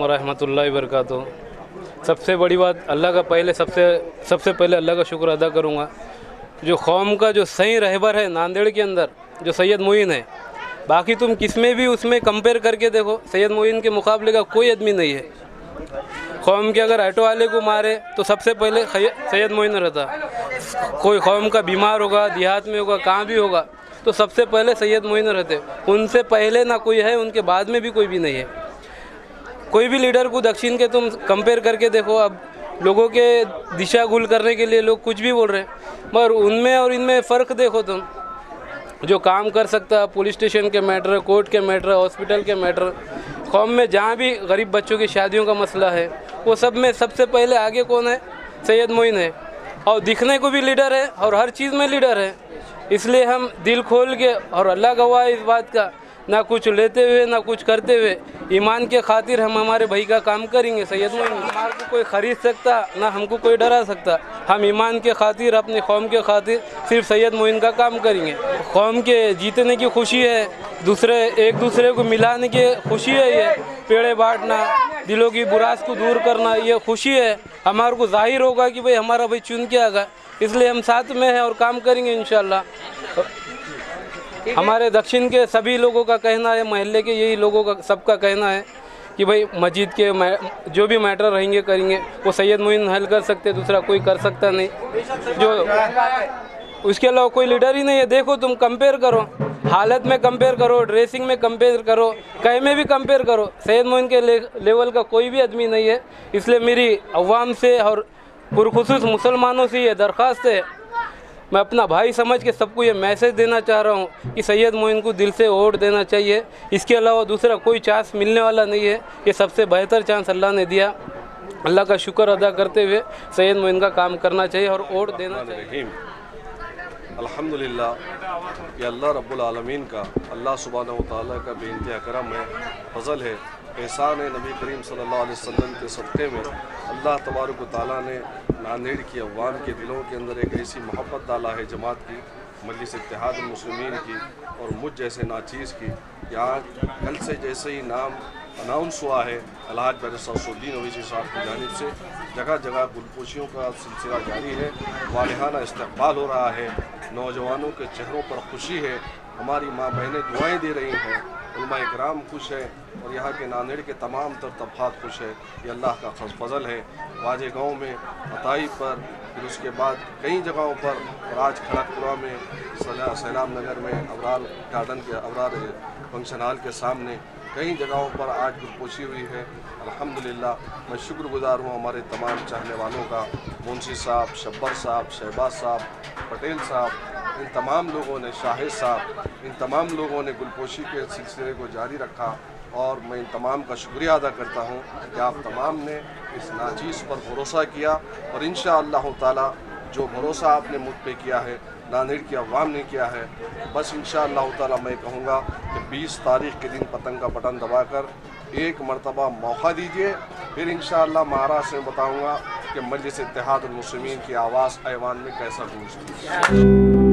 व रहमतुल्लाहि व बरकातुहू। सबसे बड़ी बात अल्लाह का पहले सबसे पहले अल्लाह का शुक्र अदा करूँगा। जो कौम का जो सही रहबर है नांदेड़ के अंदर, जो सैयद मोइन है, बाकी तुम किसमें भी उसमें कंपेयर करके देखो, सैयद मोइन के मुकाबले का कोई आदमी नहीं है। कौम के अगर ऑटो वाले को मारे तो सबसे पहले सैयद मोइन रहता। कोई कौम का बीमार होगा, देहात में होगा, कहाँ भी होगा, तो सबसे पहले सैयद मोइन रहते। उनसे पहले ना कोई है, उनके बाद में भी कोई भी नहीं है। कोई भी लीडर को दक्षिण के तुम कंपेयर करके देखो। अब लोगों के दिशा गुल करने के लिए लोग कुछ भी बोल रहे हैं, मगर उनमें और इनमें फ़र्क देखो तुम। जो काम कर सकता है, पुलिस स्टेशन के मैटर, कोर्ट के मैटर, हॉस्पिटल के मैटर, कौम में जहाँ भी गरीब बच्चों की शादियों का मसला है, वो सब में सबसे पहले आगे कौन है? सैयद मोइन है। और दिखने को भी लीडर है और हर चीज़ में लीडर है। इसलिए हम दिल खोल के, और अल्लाह गवाह है इस बात का, ना कुछ लेते हुए ना कुछ करते हुए, ईमान के खातिर हम हमारे भाई का काम करेंगे। सैयद मोइन हमारे को कोई ख़रीद सकता ना हमको कोई डरा सकता। हम ईमान के खातिर, अपने कौम के खातिर सिर्फ सैयद मोइन का काम करेंगे। कौम के जीतने की खुशी है, एक दूसरे को मिलाने की खुशी है, ये पेड़े बांटना, दिलों की बुरास को दूर करना, ये खुशी है। हमारे को जाहिर होगा कि भाई हमारा भाई चुन के आगा, इसलिए हम साथ में हैं और काम करेंगे इंशाल्लाह। हमारे दक्षिण के सभी लोगों का कहना है, महल्ले के यही लोगों का सबका कहना है कि भाई मस्जिद के जो भी मैटर रहेंगे करेंगे, वो सैयद मोइन हल कर सकते, दूसरा कोई कर सकता नहीं। जो उसके अलावा कोई लीडर ही नहीं है। देखो तुम कंपेयर करो, हालत में कंपेयर करो, ड्रेसिंग में कंपेयर करो, कहीं में भी कंपेयर करो, सैयद मोइन के लेवल का कोई भी आदमी नहीं है। इसलिए मेरी अवाम से और पुरखुसूस मुसलमानों से ये दरख्वास्त है, मैं अपना भाई समझ के सबको ये मैसेज देना चाह रहा हूँ कि सैयद मोइन को दिल से वोट देना चाहिए। इसके अलावा दूसरा कोई चांस मिलने वाला नहीं है। ये सबसे बेहतर चांस अल्लाह ने दिया। अल्लाह का शुक्र अदा करते हुए सैयद मोइन का काम करना चाहिए और वोट देना चाहिए। अल्हम्दुलिल्लाह कि अल्लाह रब्बुल आलमीन का, अल्लाह सुब्हानहू व तआला का बेइंतहा करम है, फजल है, एहसान है। नबी करीम सल्लल्लाहु अलैहि वसल्लम के सदक़े में अल्लाह तबारक व तआला ने नांदेड़ की अवाम के दिलों के अंदर एक ऐसी मोहब्बत डाला है जमात की, मजलिस इत्तेहाद मुस्लिमीन की और मुझ जैसे नाचीज़ की। यहाँ कल से जैसे ही नाम अनाउंस हुआ है अलहाज बैरिस्टर ओवैसी साहब की जानिब से, जगह जगह गुलपोशियों का सिलसिला जारी है, वालिहाना इस्तक़बाल हो रहा है, नौजवानों के चेहरों पर खुशी है, हमारी माँ बहनें दुआएं दे रही हैं, उलमा इकराम खुश है और यहाँ के नांदेड़ के तमाम तर तबक़ात खुश है। ये अल्लाह का फजल है। वाजे गाँव में अताई पर, फिर उसके बाद कई जगहों पर, और आज खड़गपुरा में, सैलाब नगर में, अबरार गार्डन के, अबरार फंक्शन हॉल के सामने कई जगहों पर आज गुलपोशी हुई है। अल्हम्दुलिल्लाह मैं शुक्रगुजार हूँ हमारे तमाम चाहने वालों का, मुंशी साहब, शब्बर साहब, शहबाज साहब, पटेल साहब, इन तमाम लोगों ने, शाहिद साहब, इन तमाम लोगों ने गुलपोशी के सिलसिले को जारी रखा। और मैं इन तमाम का शुक्रिया अदा करता हूँ कि आप तमाम ने इस नाचीज़ पर भरोसा किया और इंशाअल्लाह ताला जो भरोसा आपने मुझ पे किया है, नांदेड़ की अवाम ने किया है, बस इंशाअल्लाह ताला मैं कहूँगा कि 20 तारीख़ के दिन पतंग का बटन दबाकर एक मरतबा मौका दीजिए, फिर इंशाअल्लाह महाराष्ट्र में बताऊँगा कि मजलिस इत्तेहाद मुस्लिमीन की आवाज़ ऐवान में कैसा गूंजती है।